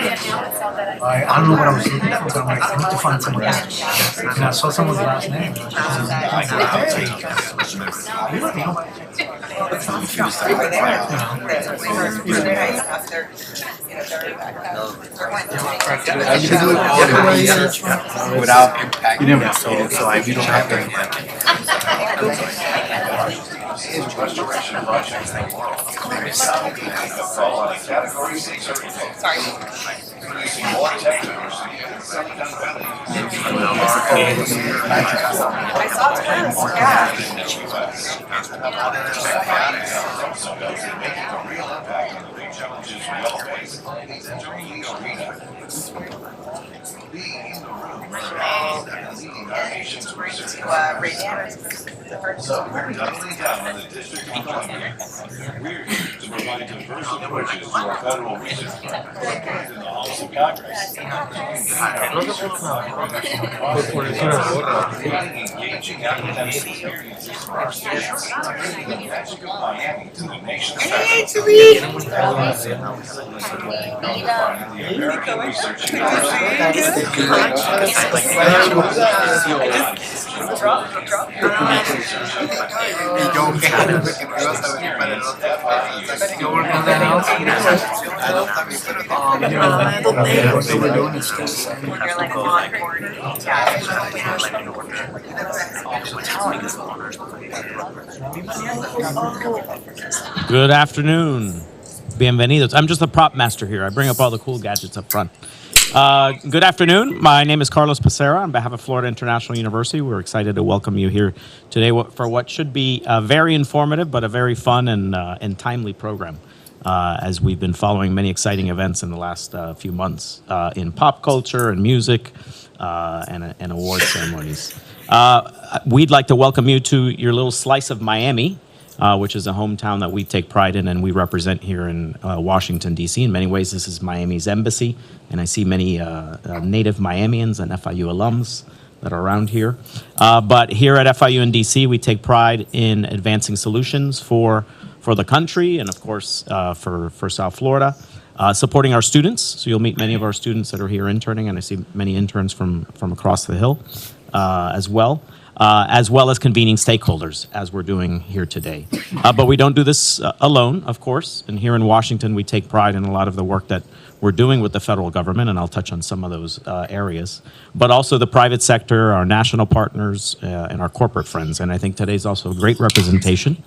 I don't know what I was looking for, but I'm like, I need to find someone else. And I saw someone's last name. And I was like, you let me know. Without impacting. You never know. So you don't have to. Restoration projects in the world. Producing more tech diversity in Silicon Valley. I saw twins, yeah. Also does it making a real impact on the big challenges we all face in the arena. Be in the room and leading our nation's research. So we're doubling down on the District of Columbia. We're here to provide diverse approaches to our federal research programs in the halls of Congress. Providing engaging academic experiences for our students, bringing the magic of Miami to the nation's capital. The American Research Good afternoon. Bienvenidos. I'm just the prop master here. I bring up all the cool gadgets up front. Good afternoon. My name is Carlos Pacera on behalf of Florida International University. We're excited to welcome you here today for what should be a very informative but a very fun and timely program as we've been following many exciting events in the last few months in pop culture and music and award ceremonies. We'd like to welcome you to your little slice of Miami, which is a hometown that we take pride in and we represent here in Washington, D.C. In many ways, this is Miami's embassy, and I see many native Miamians and FIU alums that are around here. But here at FIU in D.C., we take pride in advancing solutions for the country and, of course, for South Florida, supporting our students. So you'll meet many of our students that are here interning, and I see many interns from across the hill as well as convening stakeholders, as we're doing here today. But we don't do this alone, of course. And here in Washington, we take pride in a lot of the work that we're doing with the federal government, and I'll touch on some of those areas. But also the private sector, our national partners, and our corporate friends. And I think today's also a great representation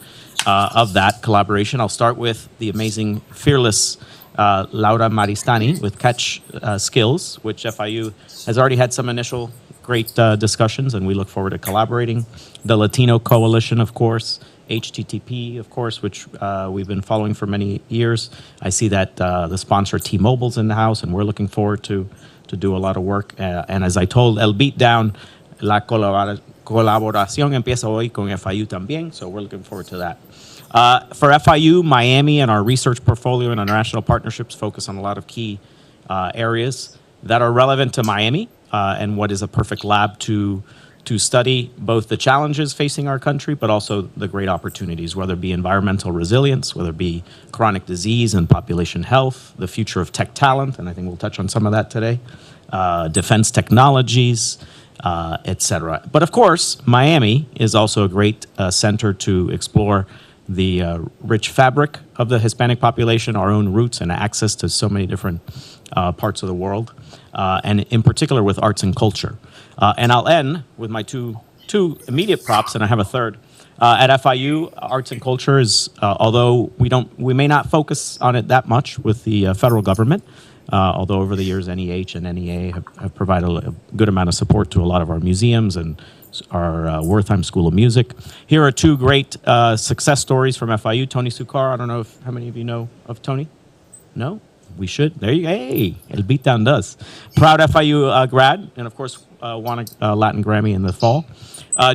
of that collaboration. I'll start with the amazing, fearless Laura Maristani with Katch Skills, which FIU has already had some initial great discussions, and we look forward to collaborating. The Latino Coalition, of course, HTTP, of course, which we've been following for many years. I see that the sponsor T-Mobile's in the house, and we're looking forward to do a lot of work. And as I told El Beatdown, la colaboración empieza hoy con FIU también, so we're looking forward to that. For FIU, Miami and our research portfolio and our national partnerships focus on a lot of key areas that are relevant to Miami and what is a perfect lab to study both the challenges facing our country, but also the great opportunities, whether it be environmental resilience, whether it be chronic disease and population health, the future of tech talent, and I think we'll touch on some of that today, defense technologies, etc. But of course, Miami is also a great center to explore the rich fabric of the Hispanic population, our own roots and access to so many different parts of the world, and in particular with arts and culture. And I'll end with my two immediate props, and I have a third. At FIU, arts and culture is, although we may not focus on it that much with the federal government, although over the years NEH and NEA have provided a good amount of support to a lot of our museums and our Wertheim School of Music. Here are two great success stories from FIU. Tony Sukar, I don't know how many of you know of Tony? No? We should. There you go. Hey, El Beatdown does. Proud FIU grad, and of course won a Latin Grammy in the fall.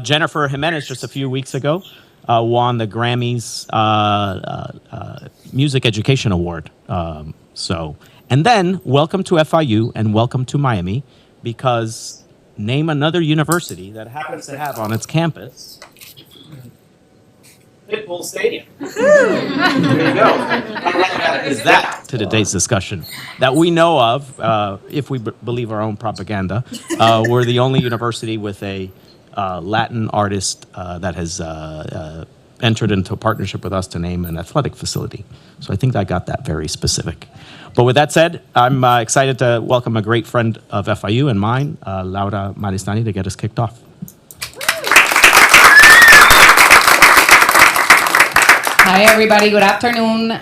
Jennifer Jimenez just a few weeks ago won the Grammys Music Education Award. And then welcome to FIU and welcome to Miami, because name another university that happens to have on its campus Pitbull Stadium. There you go. Is that to today's discussion that we know of, if we believe our own propaganda, we're the only university with a Latin artist that has entered into a partnership with us to name an athletic facility. So I think I got that very specific. But with that said, I'm excited to welcome a great friend of FIU and mine, Laura Maristani, to get us kicked off. Hi, everybody. Good afternoon.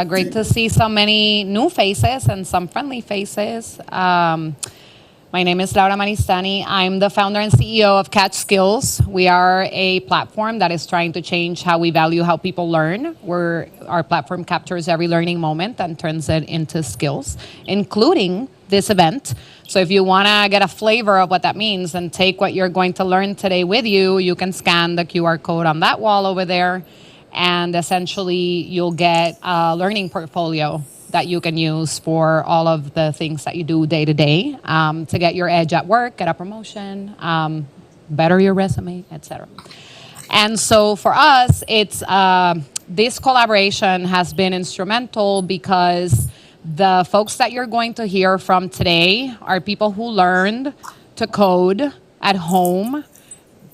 Great to see so many new faces and some friendly faces. My name is Laura Maristani. I'm the founder and CEO of Katch Skills. We are a platform that is trying to change how we value how people learn. Our platform captures every learning moment and turns it into skills, including this event. So if you want to get a flavor of what that means and take what you're going to learn today with you, you can scan the QR code on that wall over there. And essentially, you'll get a learning portfolio that you can use for all of the things that you do day to day to get your edge at work, get a promotion, better your resume, etc. And so for us, it's this collaboration has been instrumental because the folks that you're going to hear from today are people who learned to code at home,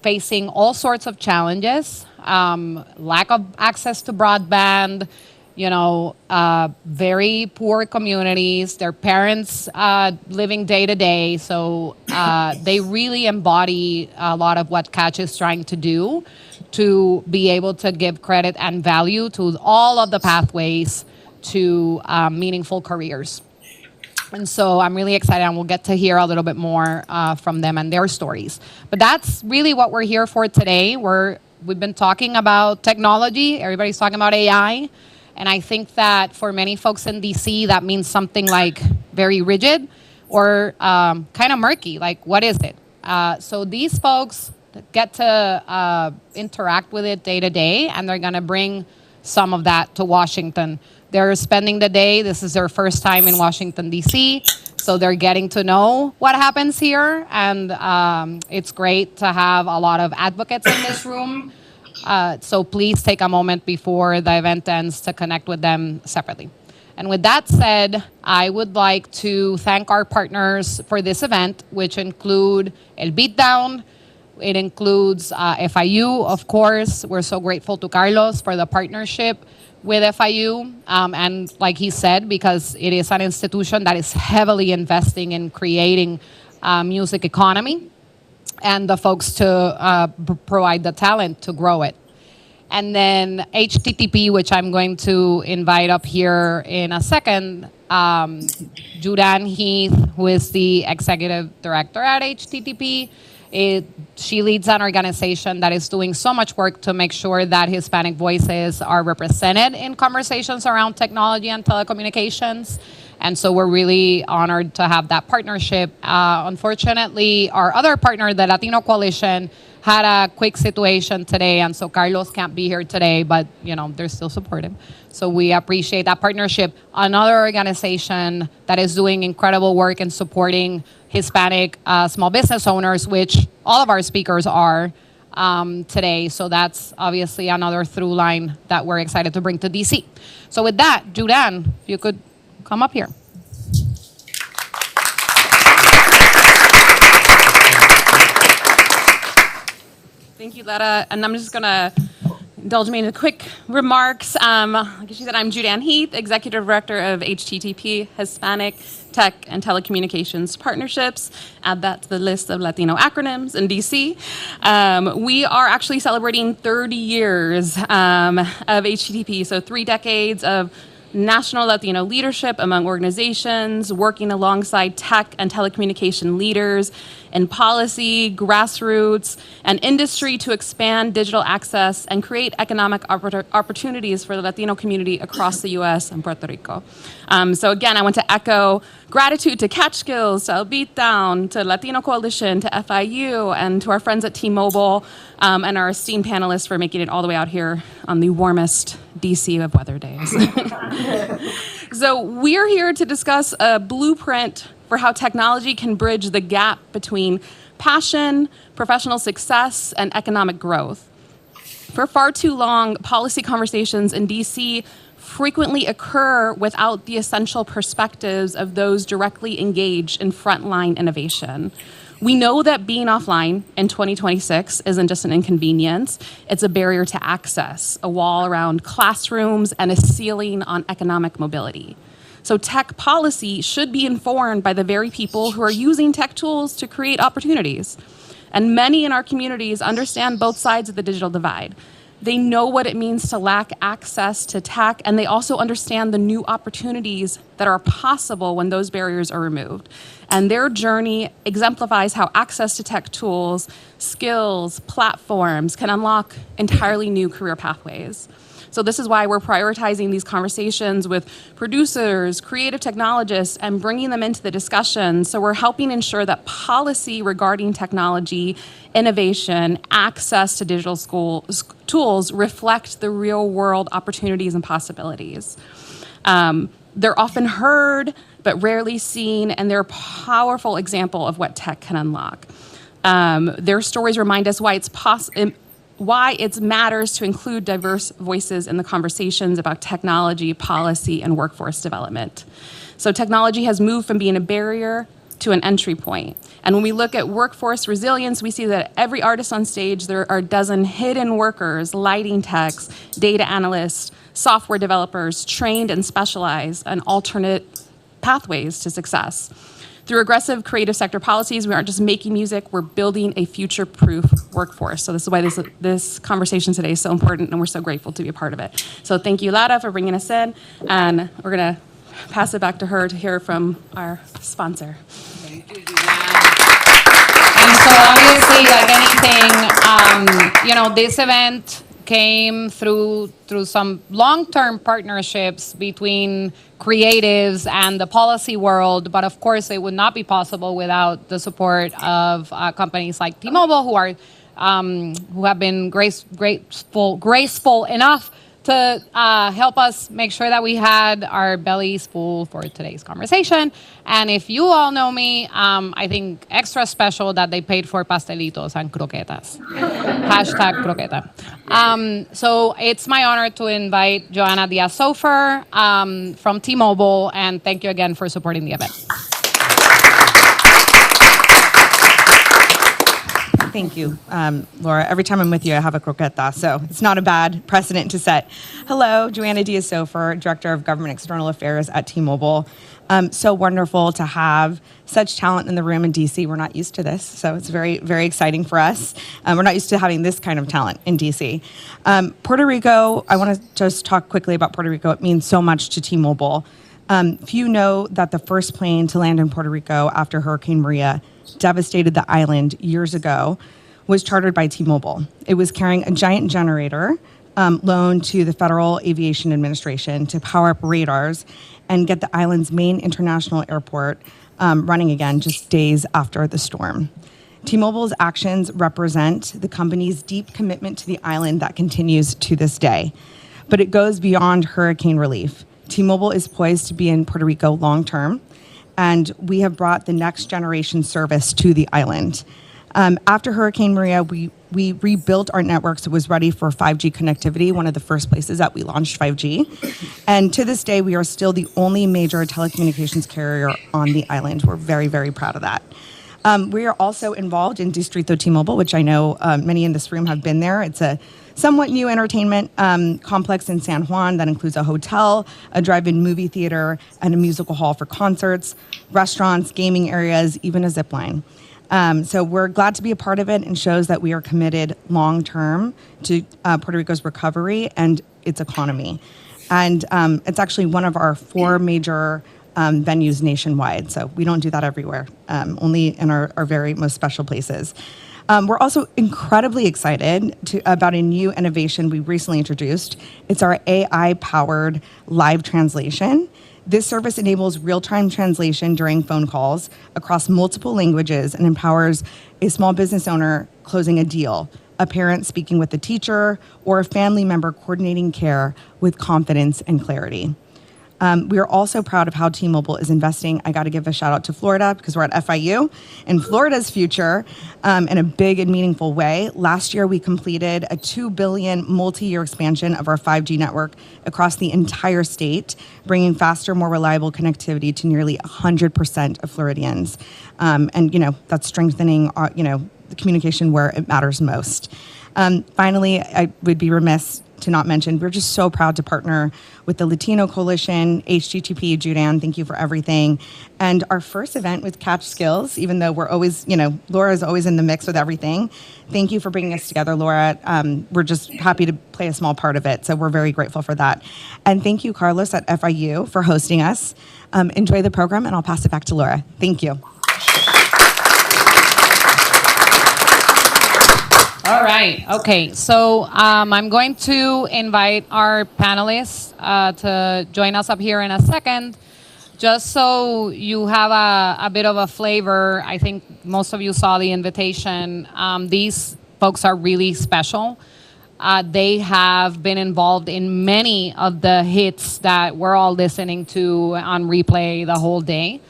facing all sorts of challenges, lack of access to broadband, very poor communities, their parents living day to day. So they really embody a lot of what Katch is trying to do to be able to give credit and value to all of the pathways to meaningful careers. And so I'm really excited, and we'll get to hear a little bit more from them and their stories. But that's really what we're here for today. We've been talking about technology. Everybody's talking about AI. And I think that for many folks in DC, that means something like very rigid or kind of murky. Like, what is it? So these folks get to interact with it day to day, and they're going to bring some of that to Washington. They're spending the day. This is their first time in Washington, D.C., so they're getting to know what happens here. And it's great to have a lot of advocates in this room. So please take a moment before the event ends to connect with them separately. And with that said, I would like to thank our partners for this event, which include El Beatdown. It includes FIU, of course. We're so grateful to Carlos for the partnership with FIU. And like he said, because it is an institution that is heavily investing in creating music economy and the folks to provide the talent to grow it. And then HTTP, which I'm going to invite up here in a second, Judan Heath, who is the executive director at HTTP. She leads an organization that is doing so much work to make sure that Hispanic voices are represented in conversations around technology and telecommunications. And so we're really honored to have that partnership. Unfortunately, our other partner, the Latino Coalition, had a quick situation today, and so Carlos can't be here today, but they're still supportive. So we appreciate that partnership. Another organization that is doing incredible work in supporting Hispanic small business owners, which all of our speakers are today. So that's obviously another through line that we're excited to bring to DC. So with that, Judan, if you could come up here. Thank you, Letta. And I'm just going to indulge me in quick remarks. Like she said, I'm Judan Heath, Executive Director of HTTP, Hispanic Tech and Telecommunications Partnerships. Add that to the list of Latino acronyms in DC. We are actually celebrating 30 years of HTTP, so 3 decades of national Latino leadership among organizations, working alongside tech and telecommunication leaders in policy, grassroots, and industry to expand digital access and create economic opportunities for the Latino community across the U.S. and Puerto Rico. So again, I want to echo gratitude to Katch Skills, to El Beatdown, to Latino Coalition, to FIU, and to our friends at T-Mobile, and our esteemed panelists for making it all the way out here on the warmest DC of weather days. So we're here to discuss a blueprint for how technology can bridge the gap between passion, professional success, and economic growth. For far too long, policy conversations in DC frequently occur without the essential perspectives of those directly engaged in frontline innovation. We know that being offline in 2026 isn't just an inconvenience, it's a barrier to access, a wall around classrooms, and a ceiling on economic mobility. So tech policy should be informed by the very people who are using tech tools to create opportunities. And many in our communities understand both sides of the digital divide. They know what it means to lack access to tech, and they also understand the new opportunities that are possible when those barriers are removed. And their journey exemplifies how access to tech tools, skills, platforms can unlock entirely new career pathways. So this is why we're prioritizing these conversations with producers, creative technologists, and bringing them into the discussion. So we're helping ensure that policy regarding technology, innovation, access to digital tools reflect the real world opportunities and possibilities. They're often heard, but rarely seen, and they're a powerful example of what tech can unlock. Their stories remind us why it matters to include diverse voices in the conversations about technology, policy, and workforce development. So technology has moved from being a barrier to an entry point. And when we look at workforce resilience, we see that every artist on stage, there are a dozen hidden workers, lighting techs, data analysts, software developers, trained and specialized in alternate pathways to success. Through aggressive creative sector policies, we aren't just making music, we're building a future-proof workforce. So this is why this conversation today is so important, and we're so grateful to be a part of it. So thank you, Lara, for bringing us in, and we're gonna pass it back to her to hear from our sponsor. Thank you, and so obviously, like anything, this event came through some long-term partnerships between creatives and the policy world, but of course it would not be possible without the support of companies like T-Mobile, who have been graceful enough to help us make sure that we had our bellies full for today's conversation. And if you all know me, I think extra special that they paid for pastelitos and croquetas. Hashtag croqueta. So it's my honor to invite Joanna Diaz-Sofer from T-Mobile, and thank you again for supporting the event. Thank you, Laura. Every time I'm with you, I have a croqueta, so it's not a bad precedent to set. Hello, Joanna Diaz-Sofer, Director of Government External Affairs at T-Mobile. So wonderful to have such talent in the room in DC. We're not used to this, so it's very, very exciting for us. We're not used to having this kind of talent in DC. Puerto Rico, I want to just talk quickly about Puerto Rico. It means so much to T-Mobile. Few know that the first plane to land in Puerto Rico after Hurricane Maria devastated the island years ago was chartered by T-Mobile. It was carrying a giant generator loaned to the Federal Aviation Administration to power up radars and get the island's main international airport running again just days after the storm. T-Mobile's actions represent the company's deep commitment to the island that continues to this day. But it goes beyond hurricane relief. T-Mobile is poised to be in Puerto Rico long term, and we have brought the next generation service to the island. After Hurricane Maria, we rebuilt our network so it was ready for 5G connectivity, one of the first places that we launched 5G. And to this day, we are still the only major telecommunications carrier on the island. We're very, very proud of that. We are also involved in Distrito T-Mobile, which I know many in this room have been there. It's a somewhat new entertainment complex in San Juan that includes a hotel, a drive-in movie theater, and a musical hall for concerts, restaurants, gaming areas, even a zip line. So we're glad to be a part of it, and shows that we are committed long-term to Puerto Rico's recovery and its economy. And it's actually one of our 4 major venues nationwide. So we don't do that everywhere, only in our very most special places. We're also incredibly excited about a new innovation we recently introduced. It's our AI-powered live translation. This service enables real-time translation during phone calls across multiple languages and empowers a small business owner closing a deal, a parent speaking with a teacher, or a family member coordinating care with confidence and clarity. We are also proud of how T-Mobile is investing. I got to give a shout out to Florida because we're at FIU and Florida's future in a big and meaningful way. Last year, we completed a $2 billion multi-year expansion of our 5G network across the entire state, bringing faster, more reliable connectivity to nearly 100% of Floridians. And, that's strengthening, the communication where it matters most. Finally, I would be remiss to not mention, we're just so proud to partner with the Latino Coalition, HTTP, Judan, thank you for everything. And our first event with Katch Skills, even though we're always, Laura is always in the mix with everything. Thank you for bringing us together, Laura. We're just happy to play a small part of it, so we're very grateful for that. And thank you, Carlos at FIU, for hosting us. Enjoy the program, and I'll pass it back to Laura. Thank you. All right. Okay. So I'm going to invite our panelists to join us up here in a second. Just so you have a bit of a flavor, I think most of you saw the invitation. These folks are really special. They have been involved in many of the hits that we're all listening to on replay the whole day.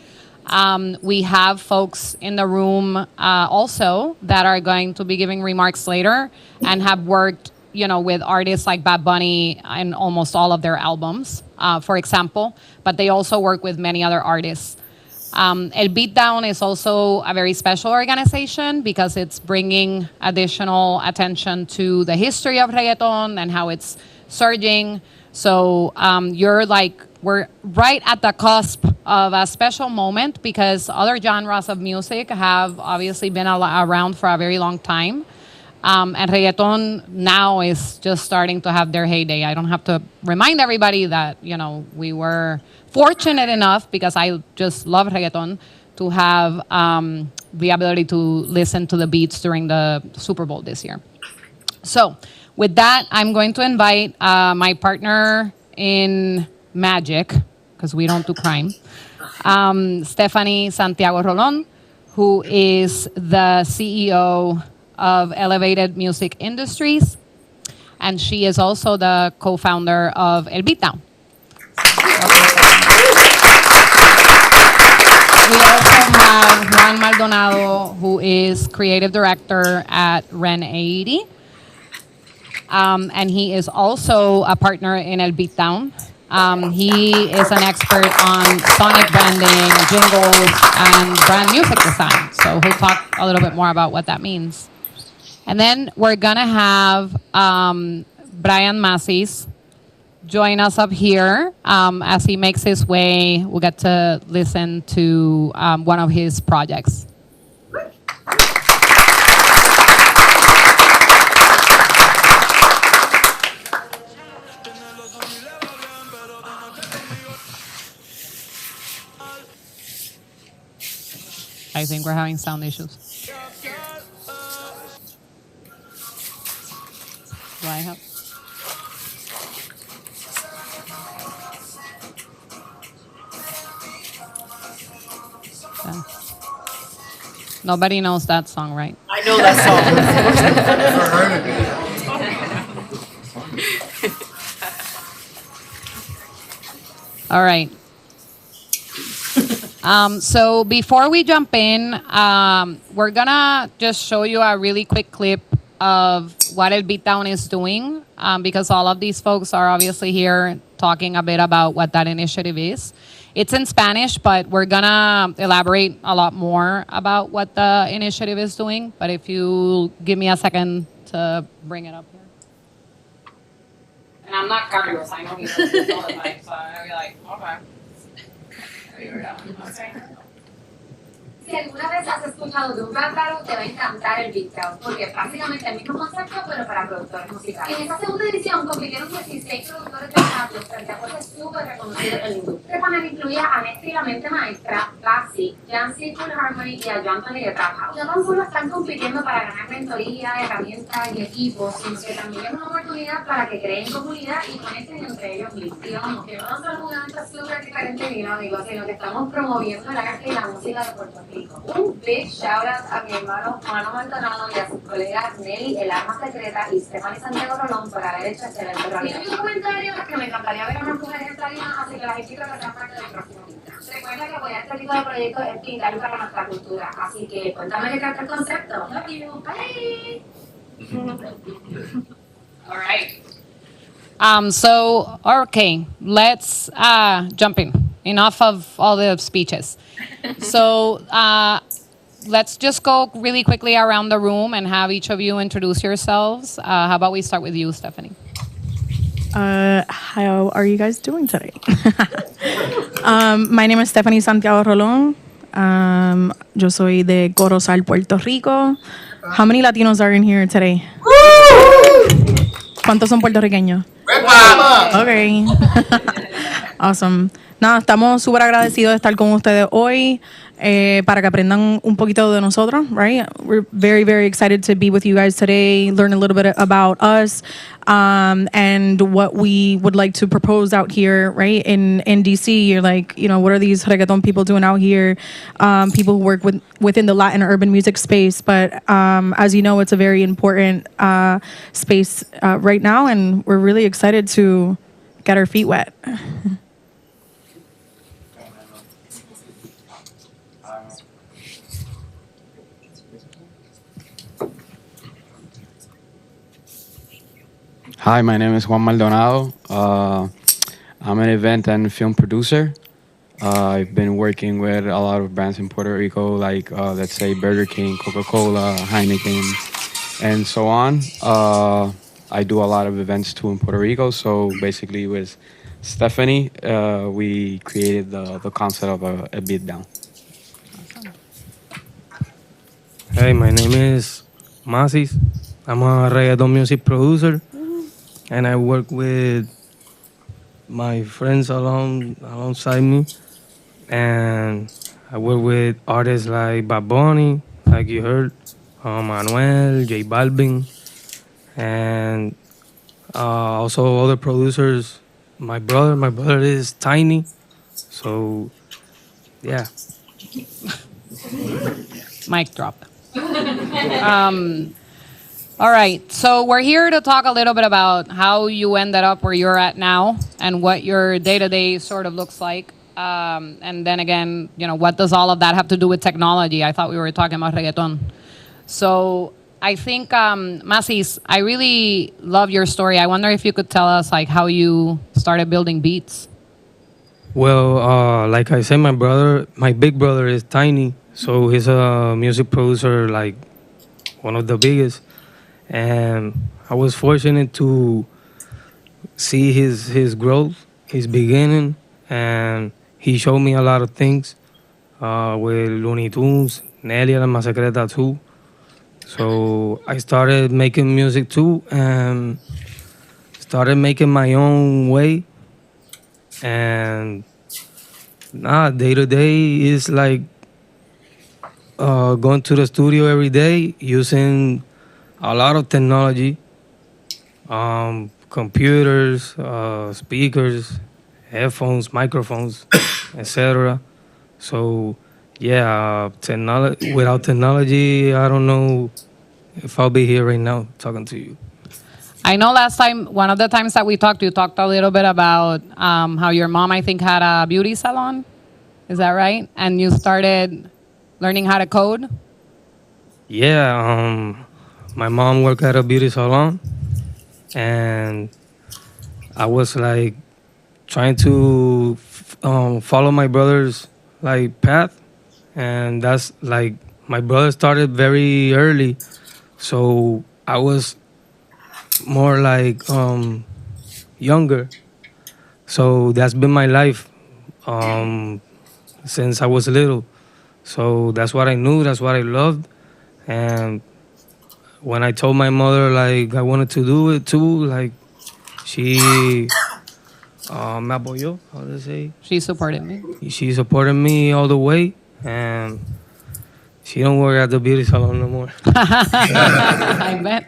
We have folks in the room also that are going to be giving remarks later and have worked, with artists like Bad Bunny in almost all of their albums, for example, but they also work with many other artists. El Beatdown is also a very special organization because it's bringing additional attention to the history of reggaeton and how it's surging. So we're right at the cusp of a special moment because other genres of music have obviously been around for a very long time. And reggaeton now is just starting to have their heyday. I don't have to remind everybody that, we were fortunate enough, because I just love reggaeton, to have the ability to listen to the beats during the Super Bowl this year. So with that, I'm going to invite my partner in magic, because we don't do crime, Stephanie Santiago Rolón, who is the CEO of Elevated Music Industries, and she is also the co-founder of El Beatdown. We also have Juan Maldonado, who is creative director at Ren 80. And he is also a partner in El Beatdown. He is an expert on sonic branding, jingles, and brand music design. So he'll talk a little bit more about what that means. And then we're going to have Brian Massis join us up here. As he makes his way, we'll get to listen to one of his projects. I think we're having sound issues. Do I have? Nobody knows that song, right? I know that song. All right. So before we jump in, we're gonna just show you a really quick clip of what El Beatdown is doing, because all of these folks are obviously here talking a bit about what that initiative is. It's in Spanish, but we're gonna elaborate a lot more about what the initiative is doing. But if you give me a second to bring it up here. And I'm not Carlos, I know he does this all the time, so I'll be like, okay. Si alguna vez has escuchado de un rapero, te va a encantar el Beatdown, porque es básicamente el mismo concepto, pero para productores musicales. En esta segunda edición compitieron 16 productores de rap, frente a voces súper reconocidos en la industria. Este panel incluía a Néstor y la mente maestra, Basi, Jancy Full Harmony y a Joan Tony de Trap House. No tan solo están compitiendo para ganar mentoría, herramientas y equipos, sino que también es una oportunidad para que creen comunidad y conecten entre ellos mismos. Digamos que no solo es un evento súper diferente y dinámico, sino que estamos promoviendo el arte y la música de Puerto Rico. Un big shout out a mi hermano Juan Maldonado y a sus colegas Nelly, el arma secreta, y Stephanie Santiago Rolón por haber hecho este evento realidad. Y un comentario que me encantaría ver a unas mujeres en tarima, así que las invito a que sean parte del próximo Beatdown. Recuerda que apoyar este tipo de proyectos es vital para nuestra cultura, así que cuéntame qué trata el concepto. Love you. Bye. All right. So, okay, let's jump in. Enough of all the speeches. So, let's just go really quickly around the room and have each of you introduce yourselves. How about we start with you, Stephanie? How are you guys doing today? My name is Stephanie Santiago Rolón. Yo soy de Corozal, Puerto Rico. How many Latinos are in here today? ¿Cuántos son puertorriqueños? Okay. Awesome. Nada, estamos súper agradecidos de estar con ustedes hoy para que aprendan un poquito de nosotros, right? We're very, very excited to be with you guys today, learn a little bit about us and what we would like to propose out here, right? In DC, you're like, you know, what are these reggaeton people doing out here? People who work within the Latin urban music space. But as you know, it's a very important space right now, and we're really excited to get our feet wet. Hi, my name is Juan Maldonado. I'm an event and film producer. I've been working with a lot of brands in Puerto Rico, like let's say Burger King, Coca-Cola, Heineken, and so on. I do a lot of events too in Puerto Rico. So basically with Stephanie, we created the concept of a Beatdown. Hey, my name is Masis. I'm a reggaeton music producer, and I work with my friends alongside me, and I work with artists like Bad Bunny, like you heard, Manuel, J Balvin, and also other producers. My brother is Tiny, so yeah. Mic drop. All right, so we're here to talk a little bit about how you ended up where you're at now and what your day-to-day sort of looks like. And then again, you know, what does all of that have to do with technology? I thought we were talking about reggaeton. So I think, Masis, I really love your story. I wonder if you could tell us like how you started building beats. Well, like I said, my big brother is Tiny, so he's a music producer, like one of the biggest. And I was fortunate to see his growth, his beginning, and he showed me a lot of things with Looney Tunes, Nelly and La Secreta too. So I started making music too and started making my own way. And day to day is like going to the studio every day using a lot of technology, computers, speakers, headphones, microphones, etc. So yeah, without technology, I don't know if I'll be here right now talking to you. I know last time, one of the times that we talked, you talked a little bit about how your mom, I think, had a beauty salon. Is that right? And you started learning how to code? Yeah, my mom worked at a beauty salon, and I was like trying to follow my brother's like path, and that's like my brother started very early, so I was more like younger. So that's been my life since I was little. So that's what I knew, that's what I loved, and when I told my mother like I wanted to do it too, like she me apoyó, how to say? She supported me. She supported me all the way, and she don't work at the beauty salon no more. I bet.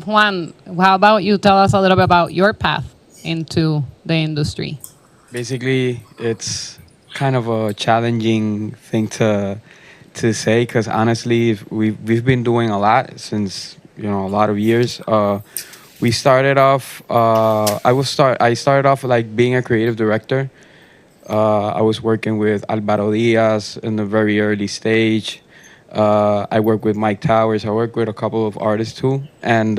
Juan, how about you tell us a little bit about your path into the industry? Basically, it's kind of a challenging thing to say because honestly, we've been doing a lot since a lot of years. We started off. I started off like being a creative director. I was working with Alvaro Diaz in the very early stage. I work with Mike Towers. I work with a couple of artists too, and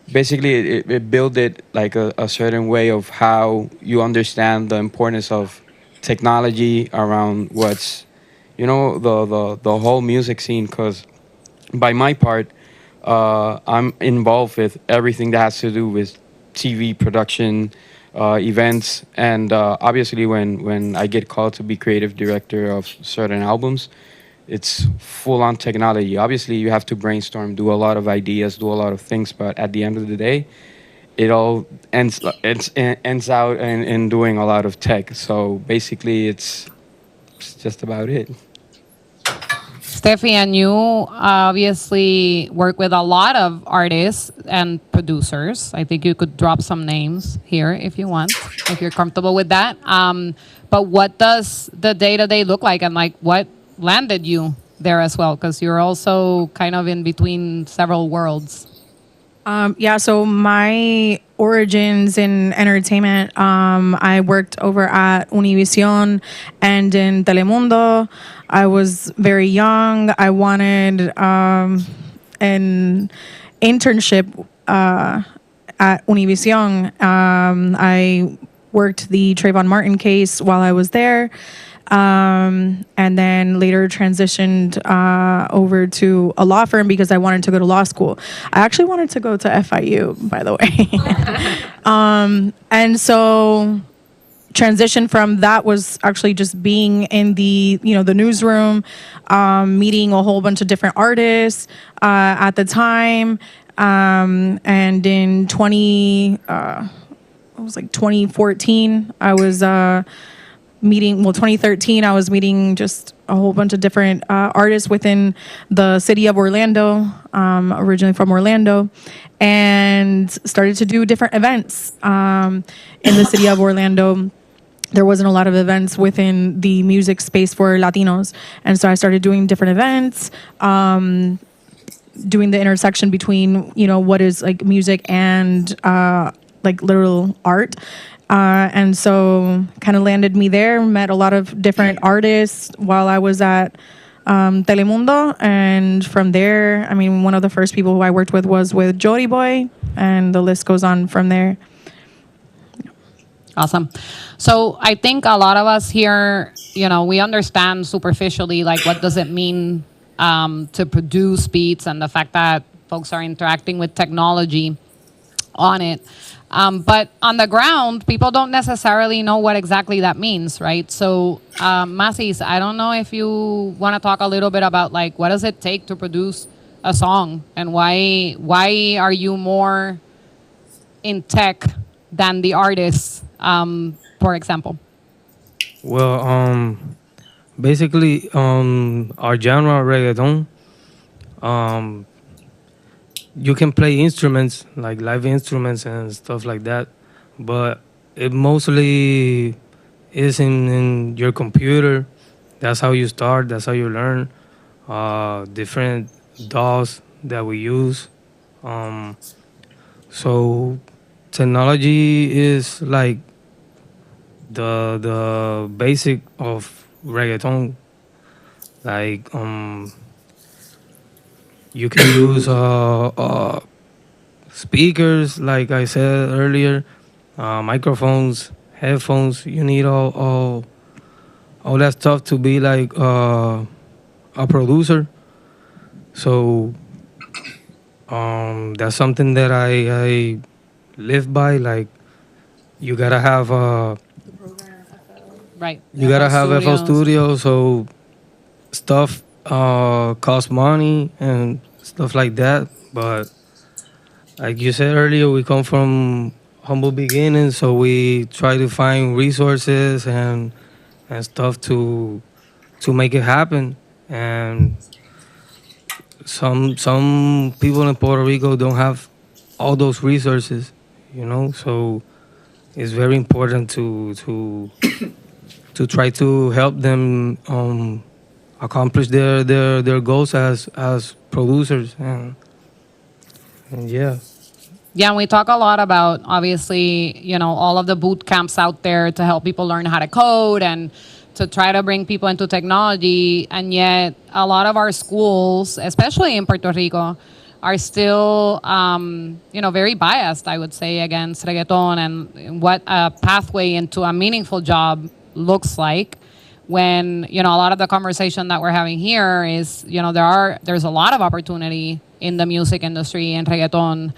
basically it built it like a certain way of how you understand the importance of technology around what's the whole music scene. Because by my part, I'm involved with everything that has to do with TV production, events, and obviously when I get called to be creative director of certain albums, it's full on technology. Obviously, you have to brainstorm, do a lot of ideas, do a lot of things, but at the end of the day, it all ends out in doing a lot of tech. So basically, it's just about it. Steffi, and you obviously work with a lot of artists and producers. I think you could drop some names here if you want, if you're comfortable with that. But what does the day-to-day look like, and like what landed you there as well? Because you're also kind of in between several worlds. Yeah, so my origins in entertainment, I worked over at Univision and in Telemundo. I was very young. I wanted an internship at Univision. I worked the Trayvon Martin case while I was there. And then later transitioned over to a law firm because I wanted to go to law school. I actually wanted to go to FIU, by the way. And so transition from that was actually just being in the newsroom, meeting a whole bunch of different artists at the time. And in 2014, I was 2013, I was meeting just a whole bunch of different artists within the city of Orlando, originally from Orlando, and started to do different events in the city of Orlando. There wasn't a lot of events within the music space for Latinos. And so I started doing different events, doing the intersection between, what is like music and like literal art. And so kind of landed me there, met a lot of different artists while I was at Telemundo. And from there, I mean, one of the first people who I worked with was with Jody Boy, and the list goes on from there. Awesome. So I think a lot of us here, we understand superficially, like, what does it mean to produce beats and the fact that folks are interacting with technology on it. But on the ground, people don't necessarily know what exactly that means, right? So, Masis, I don't know if you want to talk a little bit about, like, what does it take to produce a song, and why are you more in tech than the artists, for example? Well, basically, our genre, reggaeton, you can play instruments, like live instruments and stuff like that, but it mostly is in your computer. That's how you start, that's how you learn. Different DAWs that we use. So technology is like the basic of reggaeton. Like you can use speakers, like I said earlier, microphones, headphones. You need all that stuff to be like a producer. So that's something that I live by. Like, you gotta have right. You gotta have FL Studio, so stuff costs money and stuff like that. But like you said earlier, we come from humble beginnings, so we try to find resources and stuff to make it happen. And some people in Puerto Rico don't have all those resources, so it's very important to to try to help them accomplish their goals as producers and yeah. Yeah, and we talk a lot about, obviously, all of the boot camps out there to help people learn how to code and to try to bring people into technology. And yet a lot of our schools, especially in Puerto Rico, are still, very biased, I would say, against reggaeton and what a pathway into a meaningful job looks like. When, a lot of the conversation that we're having here is, there's a lot of opportunity in the music industry and reggaeton,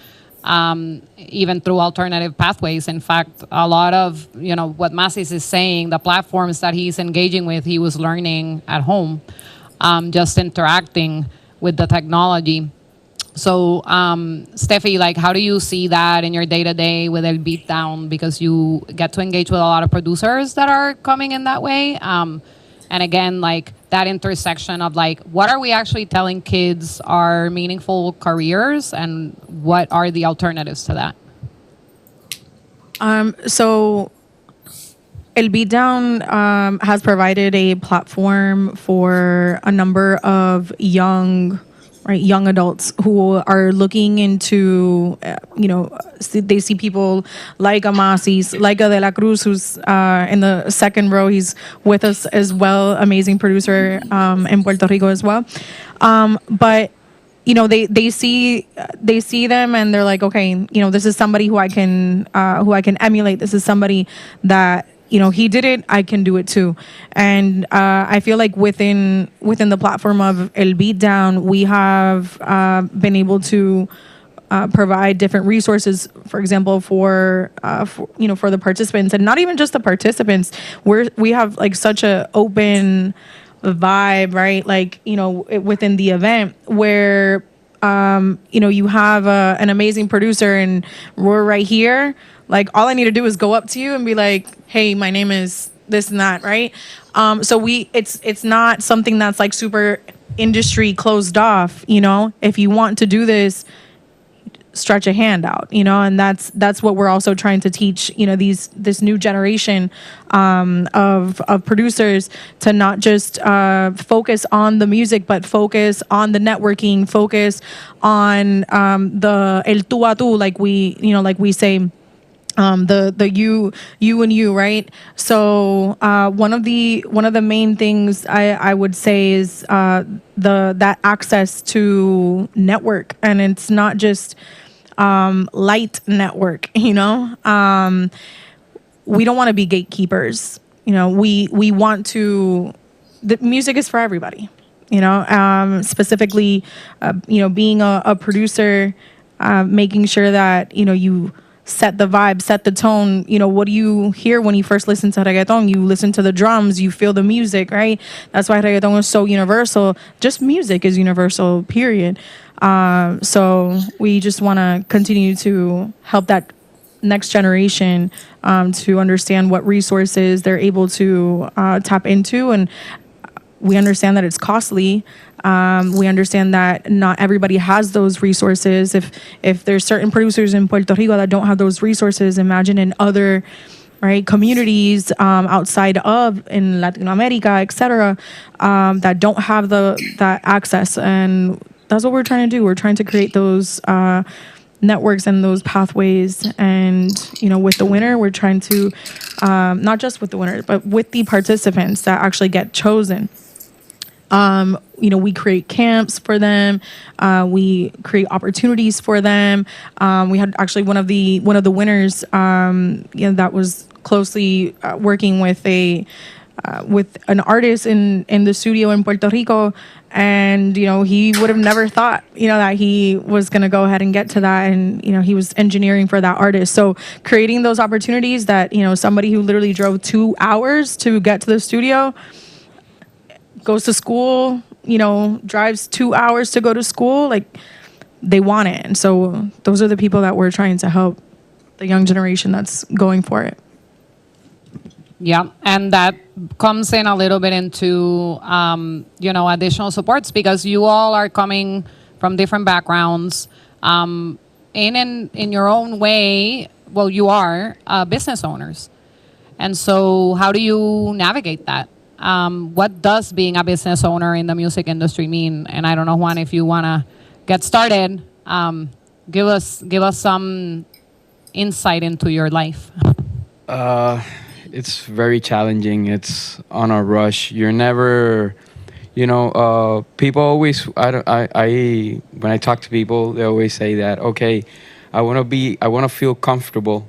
even through alternative pathways. In fact, a lot of, what Masis is saying, the platforms that he's engaging with, he was learning at home, just interacting with the technology. So, Steffi, like, how do you see that in your day-to-day with El Beatdown? Because you get to engage with a lot of producers that are coming in that way. And again, like, that intersection of, like, what are we actually telling kids are meaningful careers and what are the alternatives to that? So El Beatdown has provided a platform for a number of young adults who are looking into, they see people like Amasis, like a De La Cruz, who's in the second row. He's with us as well, amazing producer in Puerto Rico as well. But they see them and they're like, okay, this is somebody who I can emulate. This is somebody that, he did it, I can do it too. And I feel like within the platform of El Beatdown, we have been able to provide different resources, for example, for the participants, and not even just the participants. We have like such a open vibe, right? Like, within the event where, you have an amazing producer and we're right here. Like, all I need to do is go up to you and be like, hey, my name is this and that, right? So it's not something that's like super industry closed off, If you want to do this, stretch a hand out, and that's what we're also trying to teach, this new generation of producers to not just focus on the music, but focus on the networking, focus on the el tú a tú, like we say. The you and you, right? So one of the main things I would say is that access to network, and it's not just light network. We don't want to be gatekeepers. We want to. The music is for everybody. Specifically, being a producer, making sure that you set the vibe, set the tone. What do you hear when you first listen to reggaeton? You listen to the drums, you feel the music, right? That's why reggaeton is so universal. Just music is universal, period. So we just want to continue to help that next generation to understand what resources they're able to tap into. And we understand that it's costly. We understand that not everybody has those resources. If there's certain producers in Puerto Rico that don't have those resources, imagine in other communities outside of in Latino America, etc., that don't have that access. And that's what we're trying to do. We're trying to create those networks and those pathways. And with the winner, we're trying to not just with the winner, but with the participants that actually get chosen. We create camps for them. We create opportunities for them. We had actually one of the winners, that was closely working with an artist in the studio in Puerto Rico, and he would have never thought that he was going to go ahead and get to that, and he was engineering for that artist. So creating those opportunities that somebody who literally drove 2 hours to get to the studio, goes to school, drives 2 hours to go to school, like, they want it. And so those are the people that we're trying to help, the young generation that's going for it. Yeah, and that comes in a little bit into, additional supports, because you all are coming from different backgrounds. In your own way, well, you are business owners. And so, how do you navigate that? What does being a business owner in the music industry mean? And I don't know, Juan, if you want to get started, give us some insight into your life. It's very challenging. It's on a rush. You're never, people always. I when I talk to people, they always say that, okay, I want to feel comfortable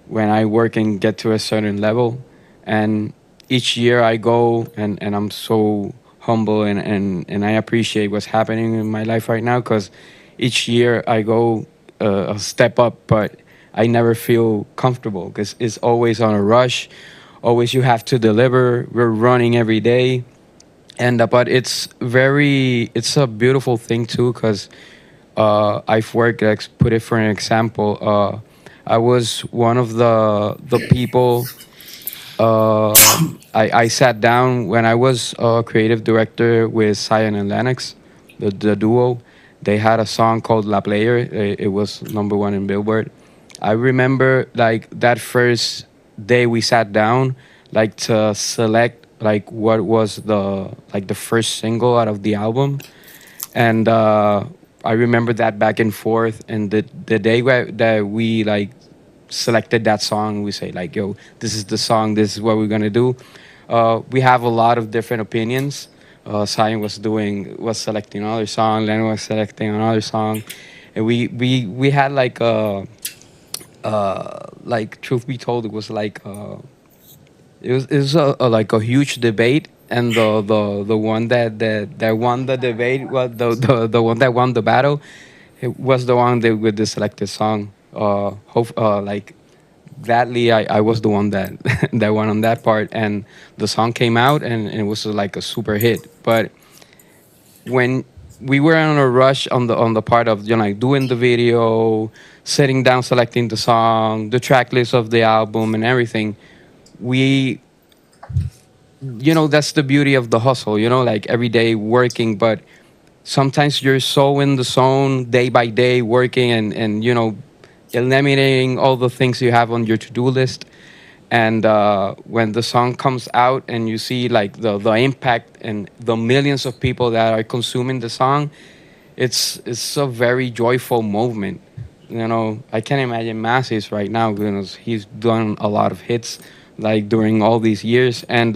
when I work and get to a certain level, and each year I go and I'm so humble and I appreciate what's happening in my life right now, because each year I go a step up, but I never feel comfortable because it's always on a rush. Always you have to deliver. We're running every day, and but it's a beautiful thing too, because I've worked. Like, put it for an example. I was one of the people. I sat down when I was a creative director with Cyan and Lennox, the duo. They had a song called La Player. It was #1 in Billboard. I remember like that first day we sat down, like to select like what was the first single out of the album, and I remember that back and forth. And the day that we like selected that song, we say like, yo, this is the song, this is what we're gonna do. We have a lot of different opinions. Cyan was selecting another song, Len was selecting another song, and we had like like, truth be told, it was like it was like a huge debate, and the one that won the debate, well, the one that won the battle, it was the one that with the selected song. Like, gladly I was the one that that won on that part, and the song came out, and it was like a super hit. But when we were on a rush on the part of like doing the video, sitting down, selecting the song, the track list of the album, and everything, we, that's the beauty of the hustle. Like every day working, but sometimes you're so in the zone, day by day working, and eliminating all the things you have on your to-do list. And when the song comes out and you see like the impact and the millions of people that are consuming the song, it's a very joyful moment. I can't imagine Masses right now, because he's done a lot of hits like during all these years, and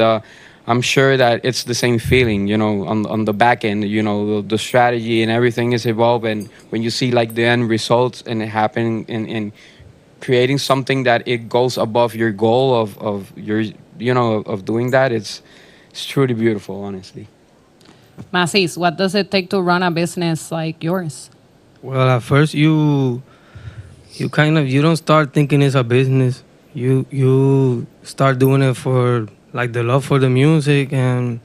I'm sure that it's the same feeling, on the back end. The strategy and everything is evolving. When you see like the end results and it happening in creating something that it goes above your goal of your, of doing that, it's truly beautiful, honestly. Masis, what does it take to run a business like yours? Well, at first you don't start thinking it's a business. You start doing it for like the love for the music and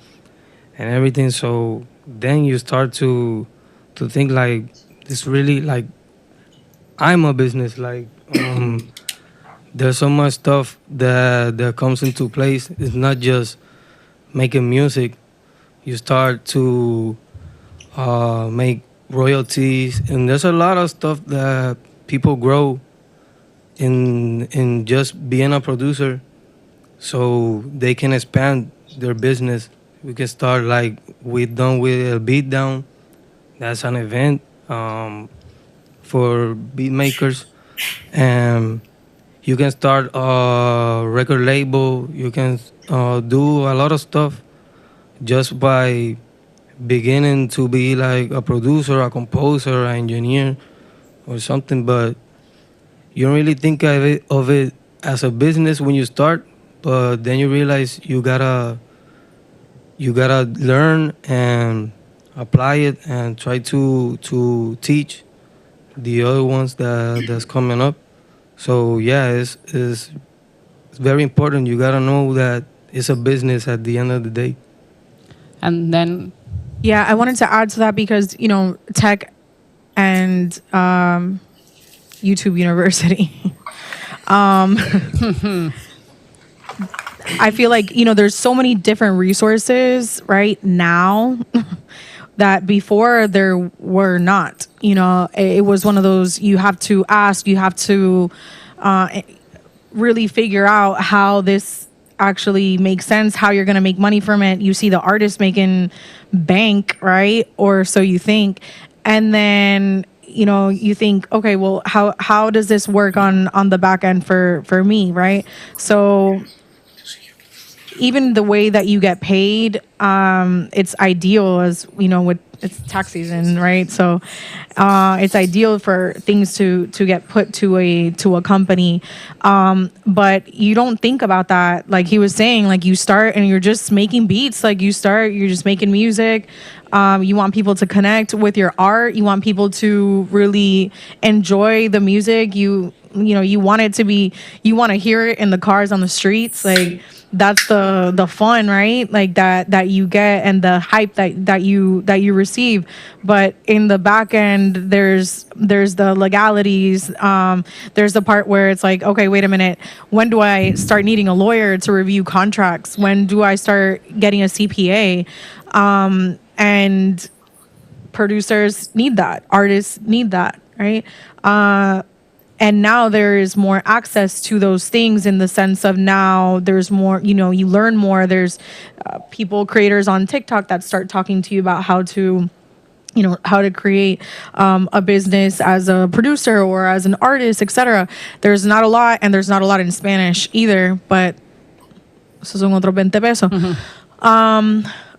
everything. So then you start to think like, this really, like, I'm a business. Like, there's so much stuff that comes into place. It's not just making music. You start to make royalties, and there's a lot of stuff that people grow in just being a producer, so they can expand their business. We can start like we done with Beatdown. That's an event for beat makers, and you can start a record label. You can do a lot of stuff just by beginning to be like a producer, a composer, an engineer, or something. But you don't really think of it as a business when you start. But then you realize you gotta learn and apply it and try to teach the other ones that's coming up. So yeah, it's very important. You gotta know that it's a business at the end of the day. And then, yeah, I wanted to add to that because tech and YouTube University. I feel like there's so many different resources right now that before there were not. It was one of those, you have to ask, you have to really figure out how this actually make sense, how you're going to make money from it. You see the artist making bank, right? Or so you think. And then, you know, you think, okay, well, how does this work on the back end for me, right? So even the way that you get paid, it's ideal, as you know, with it's tax season, right? So it's ideal for things to get put to a company, but you don't think about that. Like he was saying, like you start and you're just making beats. Like you're just making music. You want people to connect with your art. You want people to really enjoy the music. You know, you want it to be, you want to hear it in the cars on the streets. Like that's the fun, right? Like that you get, and the hype that you receive. But in the back end, there's the legalities. There's the part where it's like, okay, wait a minute. When do I start needing a lawyer to review contracts? When do I start getting a CPA? And producers need that. Artists need that, right? And now there is more access to those things, in the sense of now there's more, you know, you learn more. There's creators on TikTok that start talking to you about how to, you know, how to create a business as a producer or as an artist, etc. There's not a lot, and there's not a lot in Spanish either, but esos son otros 20 pesos.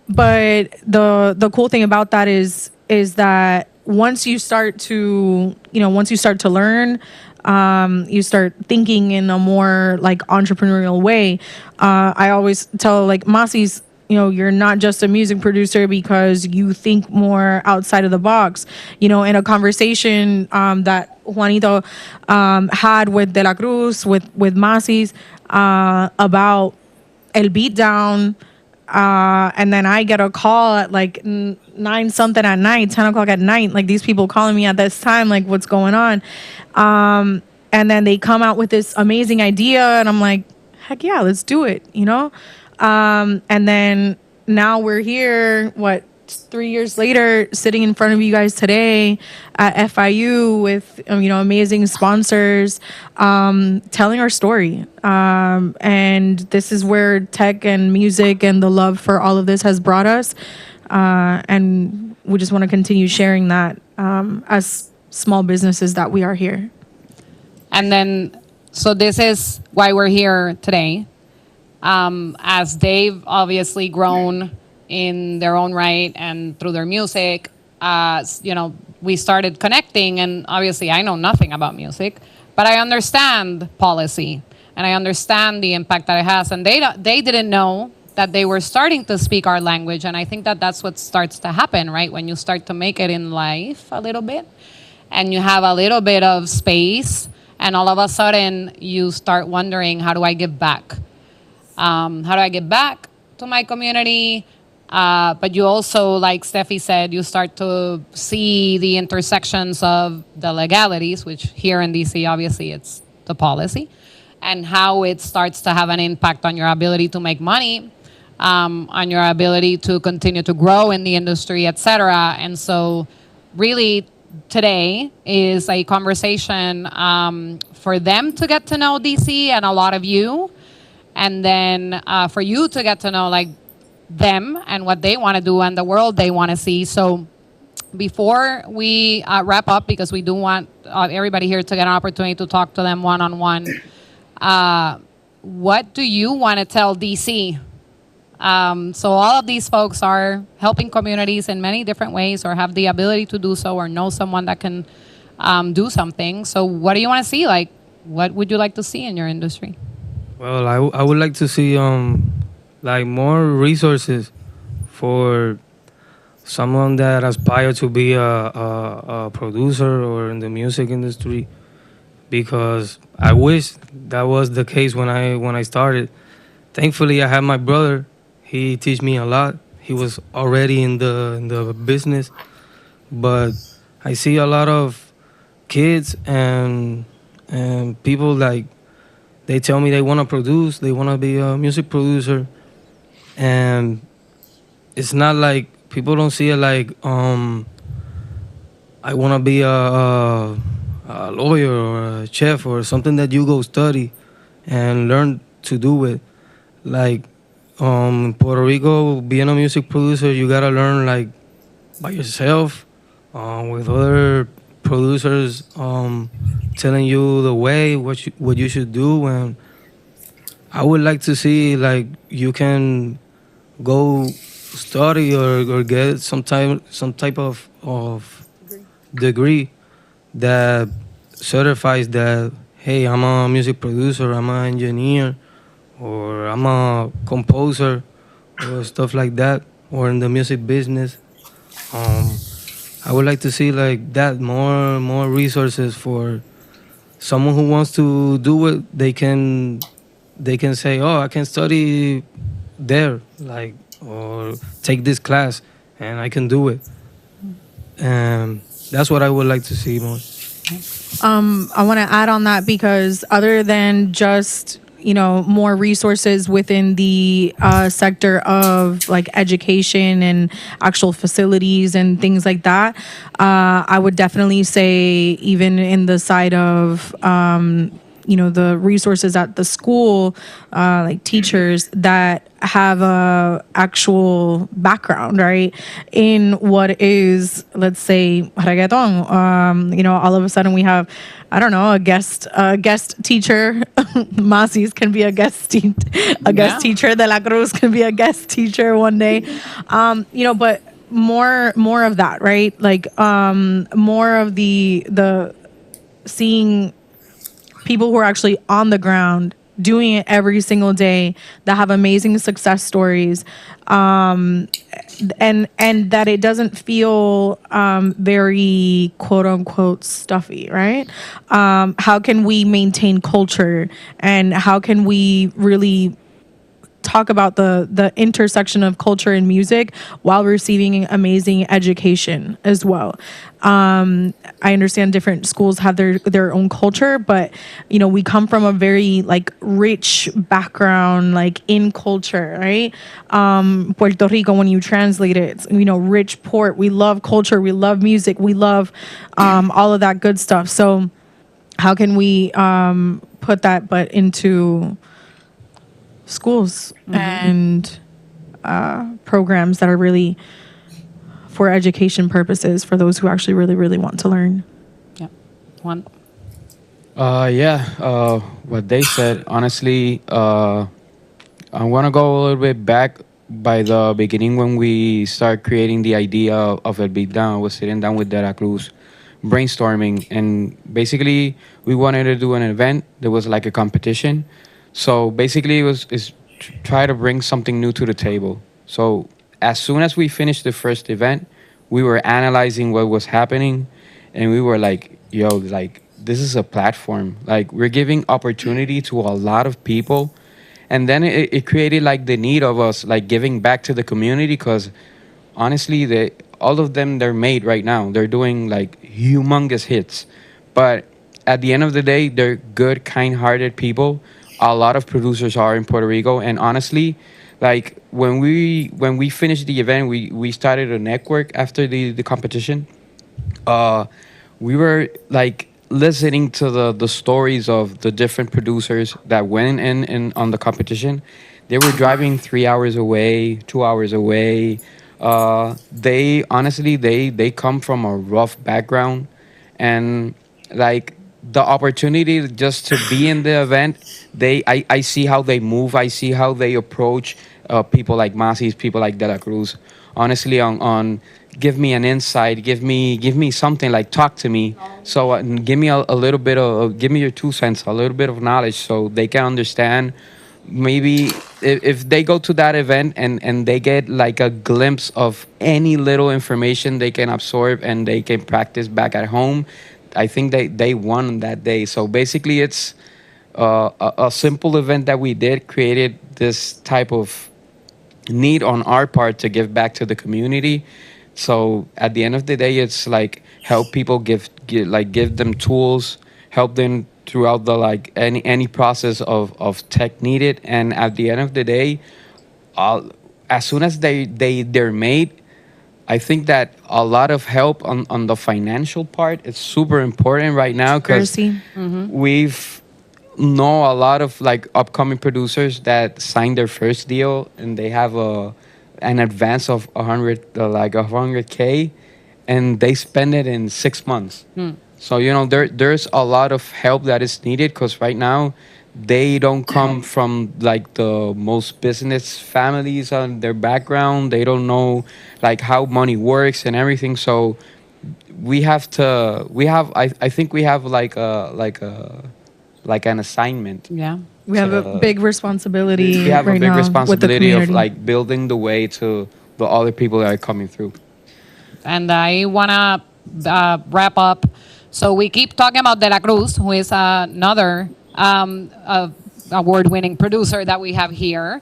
But the cool thing about that is that once you start to learn, you start thinking in a more like entrepreneurial way. I always tell like Masis, you know, you're not just a music producer because you think more outside of the box. You know, in a conversation that Juanito had with De La Cruz, with Masis, about El Beatdown, and then I get a call at like 9 something at night, 10 o'clock at night. Like these people calling me at this time, like what's going on? And then they come out with this amazing idea, and I'm like, heck yeah, let's do it, you know? And then now we're here, 3 years later, sitting in front of you guys today at FIU with, you know, amazing sponsors, telling our story. And this is where tech and music and the love for all of this has brought us. And we just want to continue sharing that as small businesses that we are here. And then, so this is why we're here today. As they've obviously grown in their own right and through their music, you know, we started connecting, and obviously I know nothing about music, but I understand policy and I understand the impact that it has. And they didn't know that they were starting to speak our language. And I think that that's what starts to happen, right? When you start to make it in life a little bit and you have a little bit of space, and all of a sudden you start wondering, how do I give back? How do I give back to my community? But you also, like Steffi said, you start to see the intersections of the legalities, which here in DC, obviously, it's the policy, and how it starts to have an impact on your ability to make money, on your ability to continue to grow in the industry, et cetera. And so really today is a conversation for them to get to know DC and a lot of you, and then for you to get to know like them and what they want to do and the world they want to see. So before we wrap up, because we do want everybody here to get an opportunity to talk to them one-on-one, what do you want to tell DC? So all of these folks are helping communities in many different ways, or have the ability to do so, or know someone that can do something. So what do you want to see? Like, what would you like to see in your industry? Well, I would like to see like more resources for someone that aspires to be a producer or in the music industry, because I wish that was the case when I started. Thankfully, I have my brother. He teach me a lot. He was already in the business, but I see a lot of kids and people like, they tell me they want to produce, they want to be a music producer, and it's not like, people don't see it like I want to be a lawyer or a chef or something that you go study and learn to do it. like Puerto Rico, being a music producer, you gotta learn like by yourself, with other producers telling you the way what you should do. And I would like to see like you can go study or get some type of degree that certifies that, hey, I'm a music producer, I'm an engineer, or I'm a composer, or stuff like that, or in the music business. Um, I would like to see like that, more resources for someone who wants to do it. They can say, oh, I can study there, like, or take this class, and I can do it. And that's what I would like to see more. I want to add on that because other than just more resources within the sector of like education and actual facilities and things like that, I would definitely say even in the side of the resources at the school, like teachers that have a actual background, right, in what is, let's say, reggaeton. All of a sudden we have, I don't know, a guest teacher. Masis can be a guest teacher. De La Cruz can be a guest teacher one day. But more of that, right? Like more of the seeing people who are actually on the ground doing it every single day that have amazing success stories, and that it doesn't feel very quote unquote stuffy, right? How can we maintain culture, and how can we really talk about the intersection of culture and music while receiving amazing education as well? I understand different schools have their own culture, but we come from a very like rich background, like in culture, right? Puerto Rico, when you translate it, it's, rich port. We love culture, we love music, we love all of that good stuff. So how can we put that but into schools and programs that are really for education purposes for those who actually really, really want to learn? Yeah. One. What they said, honestly, I want to go a little bit back by the beginning when we start creating the idea of El Beatdown. I was sitting down with De La Cruz, brainstorming, and basically we wanted to do an event. There was like a competition. So basically, is try to bring something new to the table. So as soon as we finished the first event, we were analyzing what was happening, and we were like, "Yo, like this is a platform. Like we're giving opportunity to a lot of people." And then it created like the need of us like giving back to the community, because honestly, all of them, they're made right now. They're doing like humongous hits, but at the end of the day, they're good, kind-hearted people. A lot of producers are in Puerto Rico, and honestly, like when we finished the event, we started a network after the competition. We were like listening to the stories of the different producers that went in on the competition. They were driving 3 hours away, 2 hours away. They honestly they come from a rough background, and like the opportunity just to be in the event, I see how they move, I see how they approach people like Masis, people like De La Cruz. Honestly, on give me an insight, give me something, like talk to me. So give me a little bit of, give me your 2 cents, a little bit of knowledge, so they can understand. Maybe if they go to that event and they get like a glimpse of any little information they can absorb and they can practice back at home, I think they won that day. So basically, it's a simple event that we did created this type of need on our part to give back to the community. So at the end of the day, it's like help people, give them tools, help them throughout the like any process of tech needed. And at the end of the day, as soon as they're made, I think that a lot of help on the financial part is super important right now, because we've know a lot of like upcoming producers that signed their first deal and they have an advance of 100K, and they spend it in 6 months. So there's a lot of help that is needed, because right now they don't come from like the most business families on their background. They don't know like how money works and everything. So I think we have like an assignment. Yeah. We have a big responsibility. We have right a big now responsibility with of the like building the way to the other people that are coming through. And I want to wrap up. So we keep talking about De La Cruz, who is another award-winning producer that we have here.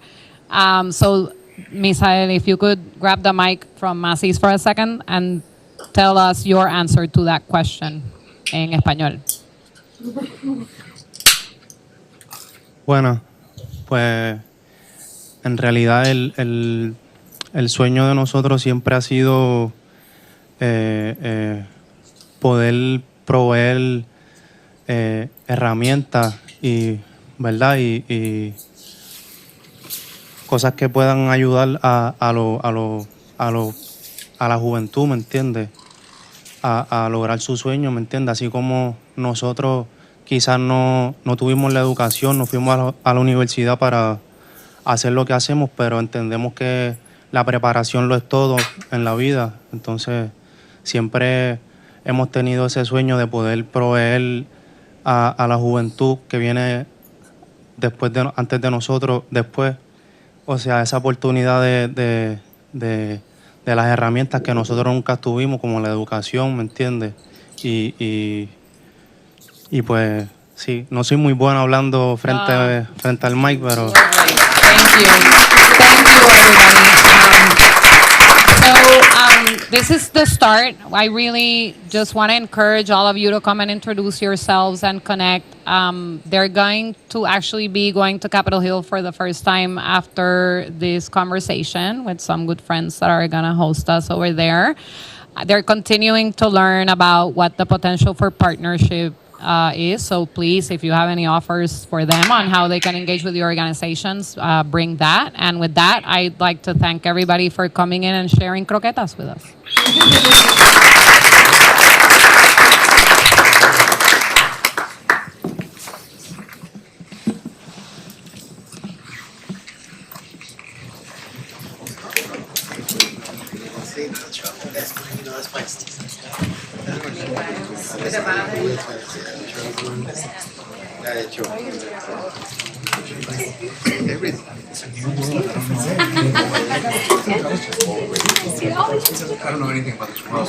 So, Misael, if you could grab the mic from Masis for a second and tell us your answer to that question en español. Bueno, pues en realidad el sueño de nosotros siempre ha sido poder proveer herramientas y cosas que puedan ayudar a la juventud, ¿me entiendes? A lograr su sueño, ¿me entiendes? Así como nosotros quizás no tuvimos la educación, no fuimos a la universidad para hacer lo que hacemos, pero entendemos que la preparación lo es todo en la vida. Entonces, siempre hemos tenido ese sueño de poder proveer a la juventud que viene antes de nosotros, después, o sea, esa oportunidad de las herramientas que nosotros nunca tuvimos, como la educación, ¿me entiendes? Y pues, sí, no soy muy bueno hablando frente al mic, pero... Thank you, everybody. This is the start. I really just want to encourage all of you to come and introduce yourselves and connect. They're going to actually be going to Capitol Hill for the first time after this conversation with some good friends that are going to host us over there. They're continuing to learn about what the potential for partnership is. So please, if you have any offers for them on how they can engage with your organizations, bring that. And with that, I'd like to thank everybody for coming in and sharing croquetas with us. I don't know anything about this world.